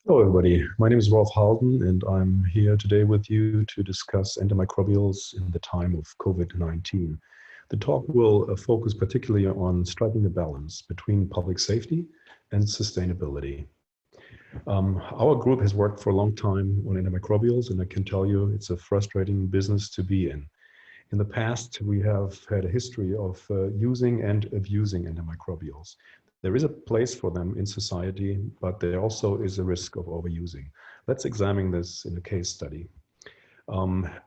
Hello, everybody. My name is Rolf Halden, and I'm here today with you to discuss antimicrobials in the time of COVID-19. The talk will focus particularly on striking a balance between public safety and sustainability. Our group has worked for a long time on antimicrobials, and I can tell you it's a frustrating business to be in. In the past, we have had a history of using and abusing antimicrobials. There is a place for them in society, but there also is a risk of overusing. Let's examine this in a case study.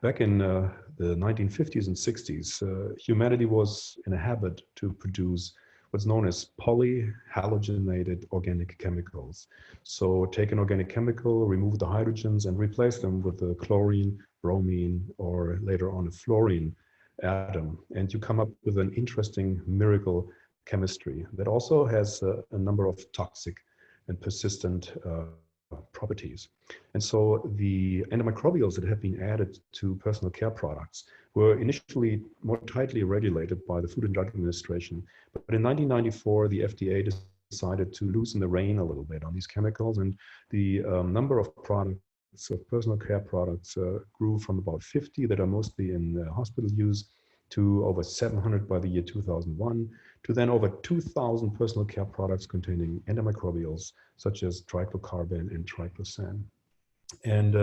Back in the 1950s and 60s, humanity was in a habit to produce what's known as polyhalogenated organic chemicals. So take an organic chemical, remove the hydrogens, and replace them with a chlorine, bromine, or later on a fluorine atom. And you come up with an interesting miracle chemistry that also has a number of toxic and persistent properties. And so the antimicrobials that have been added to personal care products were initially more tightly regulated by the Food and Drug Administration. But in 1994, the FDA decided to loosen the rein a little bit on these chemicals, and the number of products, of personal care products, grew from about 50 that are mostly in hospital use to over 700 by the year 2001, to then over 2,000 personal care products containing antimicrobials such as triclocarban and triclosan. And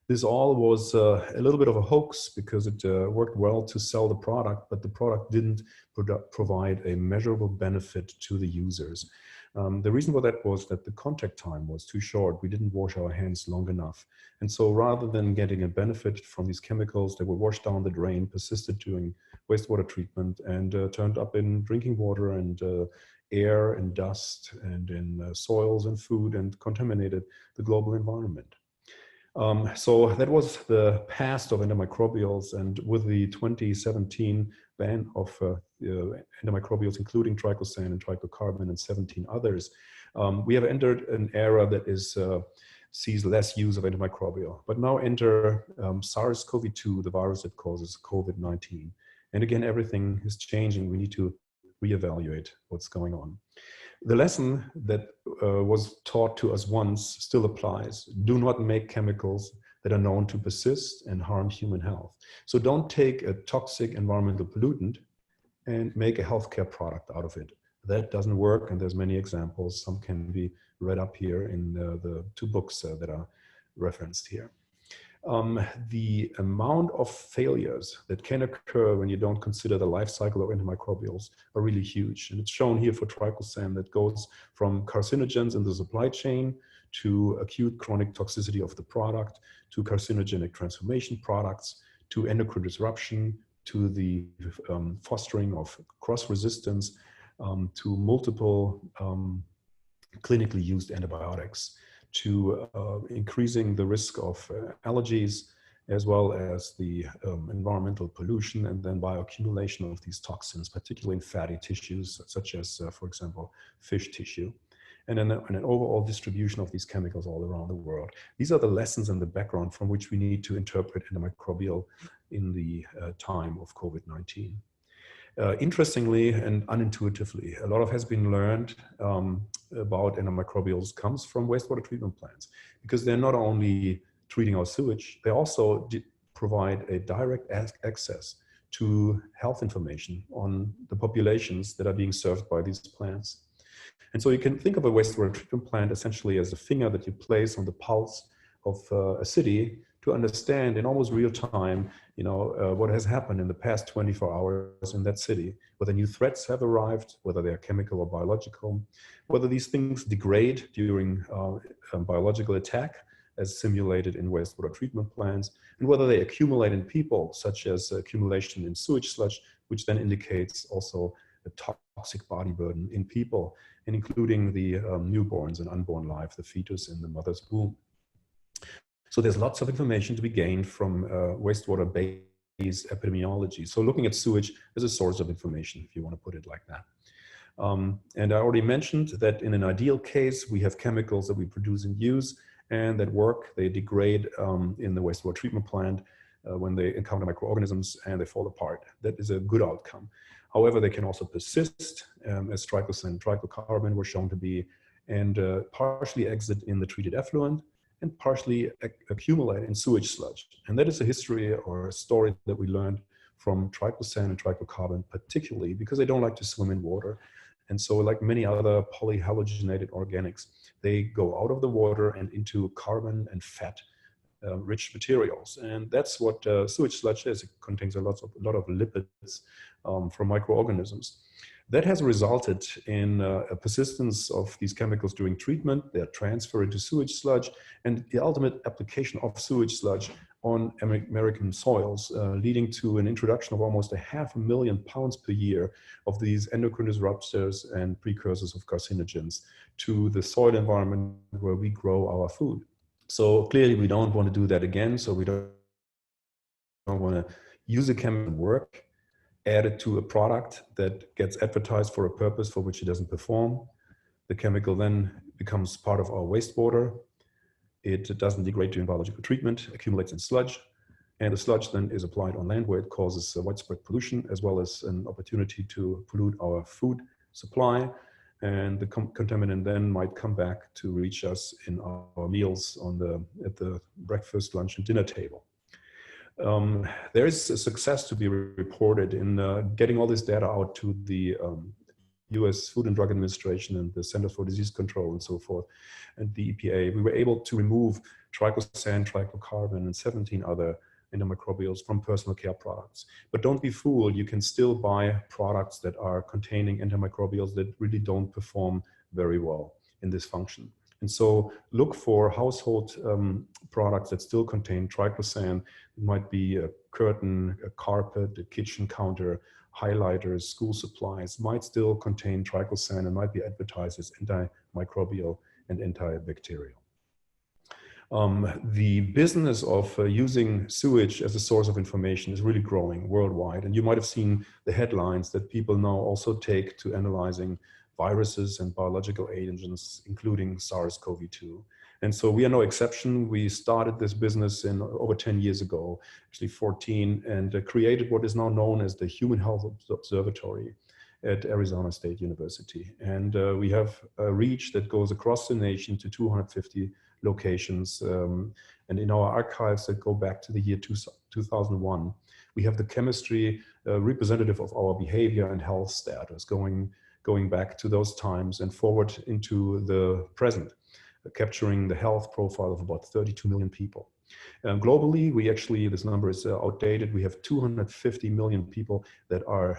this all was a little bit of a hoax because it worked well to sell the product, but the product didn't provide a measurable benefit to the users. The reason for that was that the contact time was too short. We didn't wash our hands long enough. And so rather than getting a benefit from these chemicals that were washed down the drain, persisted during wastewater treatment and turned up in drinking water and air and dust and in soils and food and contaminated the global environment. So that was the past of antimicrobials, and with the 2017 ban of antimicrobials, including triclosan and triclocarban and 17 others, we have entered an era that sees less use of antimicrobial. But now enter SARS-CoV-2, the virus that causes COVID-19. And again, everything is changing. We need to reevaluate what's going on. The lesson that was taught to us once still applies. Do not make chemicals that are known to persist and harm human health. So don't take a toxic environmental pollutant and make a healthcare product out of it. That doesn't work, and there's many examples. Some can be read up here in the two books that are referenced here. The amount of failures that can occur when you don't consider the life cycle of antimicrobials are really huge. And it's shown here for triclosan that goes from carcinogens in the supply chain to acute chronic toxicity of the product, to carcinogenic transformation products, to endocrine disruption, to the fostering of cross-resistance, to multiple clinically used antibiotics, to increasing the risk of allergies, as well as the environmental pollution and then bioaccumulation of these toxins, particularly in fatty tissues, such as, for example, fish tissue, and then an overall distribution of these chemicals all around the world. These are the lessons and the background from which we need to interpret antimicrobial in the time of COVID-19. Interestingly and unintuitively, a lot has been learned about antimicrobials comes from wastewater treatment plants, because they're not only treating our sewage, they also provide a direct access to health information on the populations that are being served by these plants. And so you can think of a wastewater treatment plant essentially as a finger that you place on the pulse of a city to understand in almost real time, what has happened in the past 24 hours in that city, whether new threats have arrived, whether they are chemical or biological, whether these things degrade during biological attack as simulated in wastewater treatment plants, and whether they accumulate in people, such as accumulation in sewage sludge, which then indicates also a toxic body burden in people, and including the newborns and unborn life, the fetus in the mother's womb. So there's lots of information to be gained from wastewater-based epidemiology. So looking at sewage as a source of information, if you want to put it like that. And I already mentioned that in an ideal case, we have chemicals that we produce and use and that work. They degrade in the wastewater treatment plant when they encounter microorganisms and they fall apart. That is a good outcome. However, they can also persist, as triclosan and triclocarban were shown to be, and partially exit in the treated effluent and partially accumulate in sewage sludge. And that is a history or a story that we learned from triclosan and triclocarbon, particularly because they don't like to swim in water. And so like many other polyhalogenated organics, they go out of the water and into carbon and fat rich materials. And that's what sewage sludge is. It contains a lot of lipids from microorganisms. That has resulted in a persistence of these chemicals during treatment. They're transferred into sewage sludge, and the ultimate application of sewage sludge on American soils, leading to an introduction of almost 500,000 pounds per year of these endocrine disruptors and precursors of carcinogens to the soil environment where we grow our food. So clearly we don't want to do that again. So we don't want to use a chemical work, add it to a product that gets advertised for a purpose for which it doesn't perform. The chemical then becomes part of our wastewater. It doesn't degrade during biological treatment, accumulates in sludge, and the sludge then is applied on land where it causes widespread pollution, as well as an opportunity to pollute our food supply. And the contaminant then might come back to reach us in our meals at the breakfast, lunch, and dinner table. There is a success to be reported in getting all this data out to the US Food and Drug Administration and the Center for Disease Control and so forth, and the EPA. We were able to remove triclosan, triclocarbon, and 17 other antimicrobials from personal care products. But don't be fooled, you can still buy products that are containing antimicrobials that really don't perform very well in this function. And so look for household products that still contain triclosan. It might be a curtain, a carpet, a kitchen counter, highlighters, school supplies might still contain triclosan and might be advertised as antimicrobial and antibacterial. The business of using sewage as a source of information is really growing worldwide. And you might have seen the headlines that people now also take to analyzing viruses and biological agents, including SARS-CoV-2. And so we are no exception. We started this business over 10 years ago, actually 14, and created what is now known as the Human Health Observatory at Arizona State University. And we have a reach that goes across the nation to 250 locations. And in our archives that go back to the year 2001, we have the chemistry representative of our behavior and health status going back to those times and forward into the present, capturing the health profile of about 32 million people. Globally, we actually, this number is outdated, we have 250 million people that are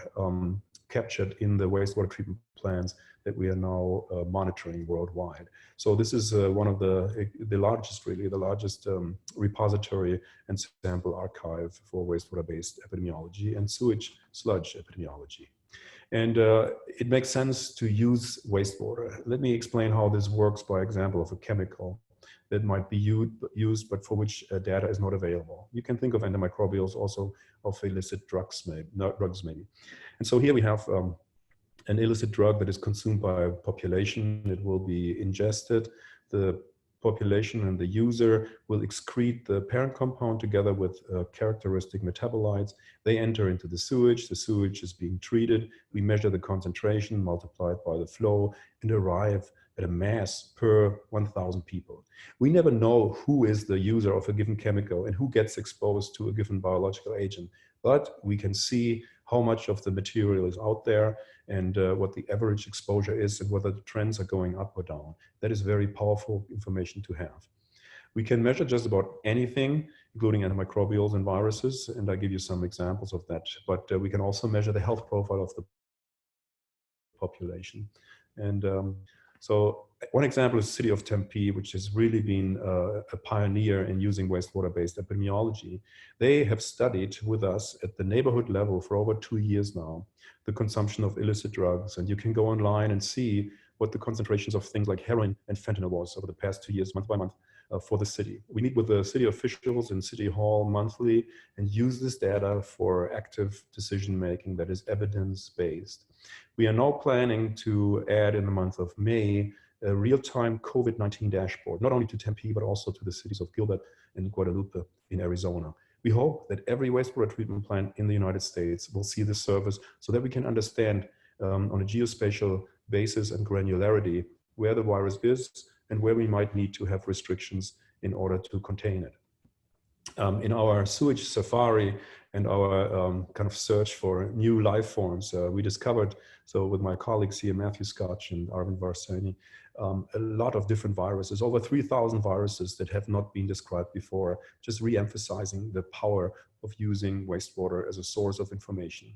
captured in the wastewater treatment plants that we are now monitoring worldwide. So this is one of the largest, really, the largest repository and sample archive for wastewater-based epidemiology and sewage sludge epidemiology. And it makes sense to use wastewater. Let me explain how this works by example of a chemical that might be used, but for which data is not available. You can think of antimicrobials also of illicit drugs maybe. And so here we have an illicit drug that is consumed by a population. It will be ingested. The population and the user will excrete the parent compound together with characteristic metabolites. They enter into the sewage. The sewage is being treated. We measure the concentration multiplied by the flow and arrive at a mass per 1,000 people. We never know who is the user of a given chemical and who gets exposed to a given biological agent, but we can see how much of the material is out there and what the average exposure is and whether the trends are going up or down. That is very powerful information to have. We can measure just about anything, including antimicrobials and viruses, and I give you some examples of that, but we can also measure the health profile of the population. And so one example is the city of Tempe, which has really been a pioneer in using wastewater-based epidemiology. They have studied with us at the neighborhood level for over 2 years now, the consumption of illicit drugs. And you can go online and see what the concentrations of things like heroin and fentanyl was over the past 2 years, month by month, for the city. We meet with the city officials in City Hall monthly and use this data for active decision-making that is evidence-based. We are now planning to add in the month of May a real-time COVID-19 dashboard, not only to Tempe, but also to the cities of Gilbert and Guadalupe in Arizona. We hope that every wastewater treatment plant in the United States will see this service so that we can understand on a geospatial basis and granularity where the virus is and where we might need to have restrictions in order to contain it. In our Sewage Safari and our kind of search for new life forms, we discovered, so with my colleagues here, Matthew Scotch and Arvind Varsani, a lot of different viruses, over 3,000 viruses that have not been described before, just re-emphasizing the power of using wastewater as a source of information.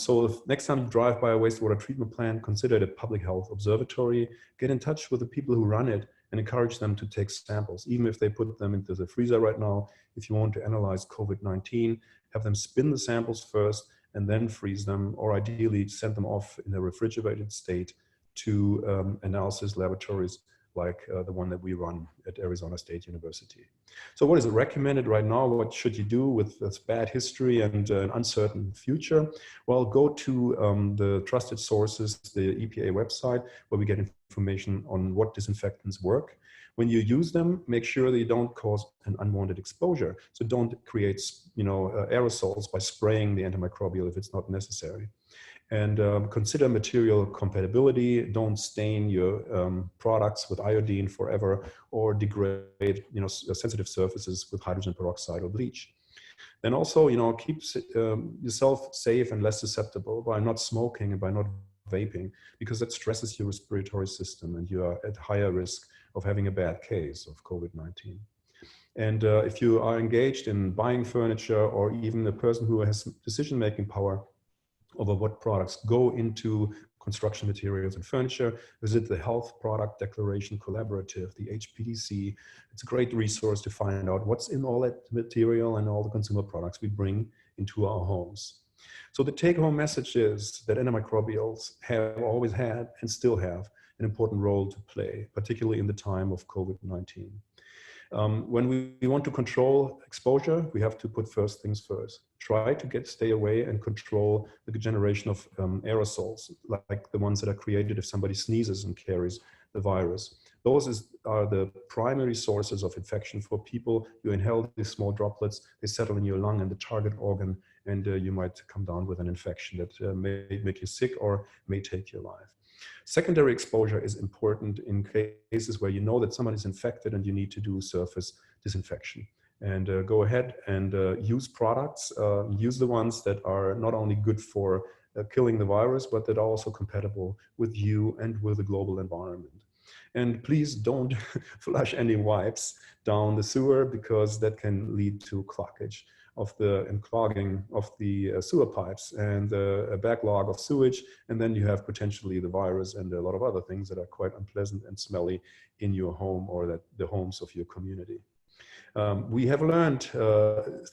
So if next time you drive by a wastewater treatment plant, consider it a public health observatory, get in touch with the people who run it and encourage them to take samples, even if they put them into the freezer right now. If you want to analyze COVID-19, have them spin the samples first and then freeze them, or ideally send them off in a refrigerated state to analysis laboratories like the one that we run at Arizona State University. So what is recommended right now? What should you do with this bad history and an uncertain future? Well, go to the trusted sources, the EPA website, where we get information on what disinfectants work. When you use them, make sure that you don't cause an unwanted exposure. So don't create, aerosols by spraying the antimicrobial if it's not necessary. And consider material compatibility. Don't stain your products with iodine forever or degrade, sensitive surfaces with hydrogen peroxide or bleach. Then also, keep yourself safe and less susceptible by not smoking and by not vaping, because that stresses your respiratory system and you are at higher risk of having a bad case of COVID-19. And if you are engaged in buying furniture, or even a person who has decision-making power over what products go into construction materials and furniture, visit the Health Product Declaration Collaborative, the HPDC. It's a great resource to find out what's in all that material and all the consumer products we bring into our homes. So the take-home message is that antimicrobials have always had and still have an important role to play, particularly in the time of COVID-19. When we want to control exposure, we have to put first things first. Try to stay away and control the generation of aerosols, like the ones that are created if somebody sneezes and carries the virus. Those are the primary sources of infection for people. You inhale these small droplets, they settle in your lung and the target organ, and you might come down with an infection that may make you sick or may take your life. Secondary exposure is important in cases where you know that someone is infected and you need to do surface disinfection. And go ahead and use products, use the ones that are not only good for killing the virus, but that are also compatible with you and with the global environment. And please don't flush any wipes down the sewer, because that can lead to cloggage and clogging of the sewer pipes and a backlog of sewage. And then you have potentially the virus and a lot of other things that are quite unpleasant and smelly in your home or the homes of your community. We have learned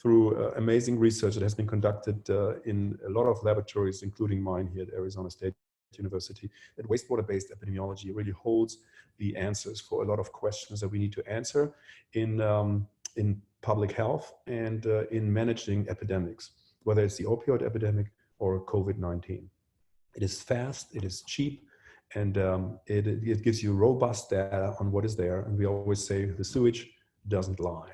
through amazing research that has been conducted in a lot of laboratories, including mine here at Arizona State University, that wastewater-based epidemiology really holds the answers for a lot of questions that we need to answer in public health and in managing epidemics, whether it's the opioid epidemic or COVID-19. It is fast, it is cheap, and it gives you robust data on what is there. And we always say the sewage doesn't lie.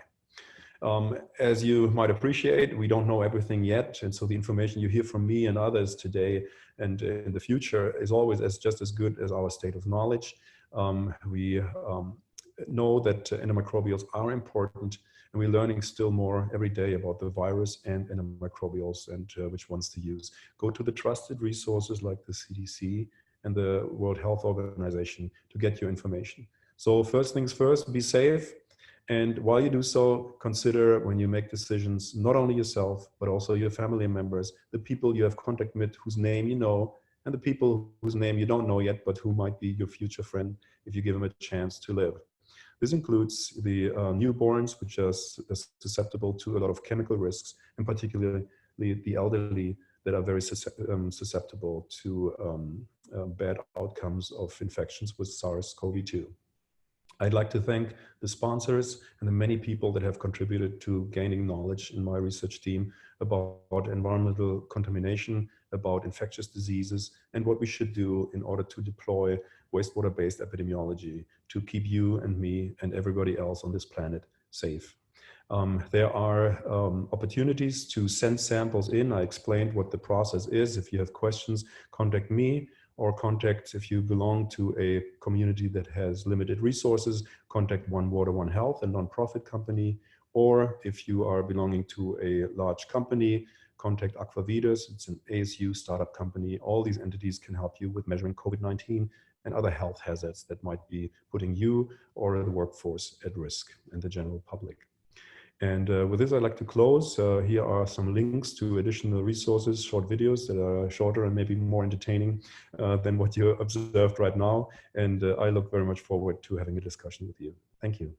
As you might appreciate, we don't know everything yet. And so the information you hear from me and others today and in the future is always just as good as our state of knowledge. We know that antimicrobials are important, and we're learning still more every day about the virus and antimicrobials and which ones to use. Go to the trusted resources like the CDC and the World Health Organization to get your information. So first things first, be safe. And while you do so, consider when you make decisions, not only yourself, but also your family members, the people you have contact with whose name you know, and the people whose name you don't know yet, but who might be your future friend if you give them a chance to live. This includes the newborns, which are susceptible to a lot of chemical risks, and particularly the elderly that are very susceptible to bad outcomes of infections with SARS-CoV-2. I'd like to thank the sponsors and the many people that have contributed to gaining knowledge in my research team about environmental contamination, about infectious diseases, and what we should do in order to deploy wastewater-based epidemiology to keep you and me and everybody else on this planet safe. There are opportunities to send samples in. I explained what the process is. If you have questions, contact me or contact, if you belong to a community that has limited resources, contact One Water, One Health, a nonprofit company. Or if you are belonging to a large company, contact Aquavidas. It's an ASU startup company. All these entities can help you with measuring COVID-19 and other health hazards that might be putting you or the workforce at risk and the general public. And with this, I'd like to close. Here are some links to additional resources, short videos that are shorter and maybe more entertaining than what you observed right now. And I look very much forward to having a discussion with you. Thank you.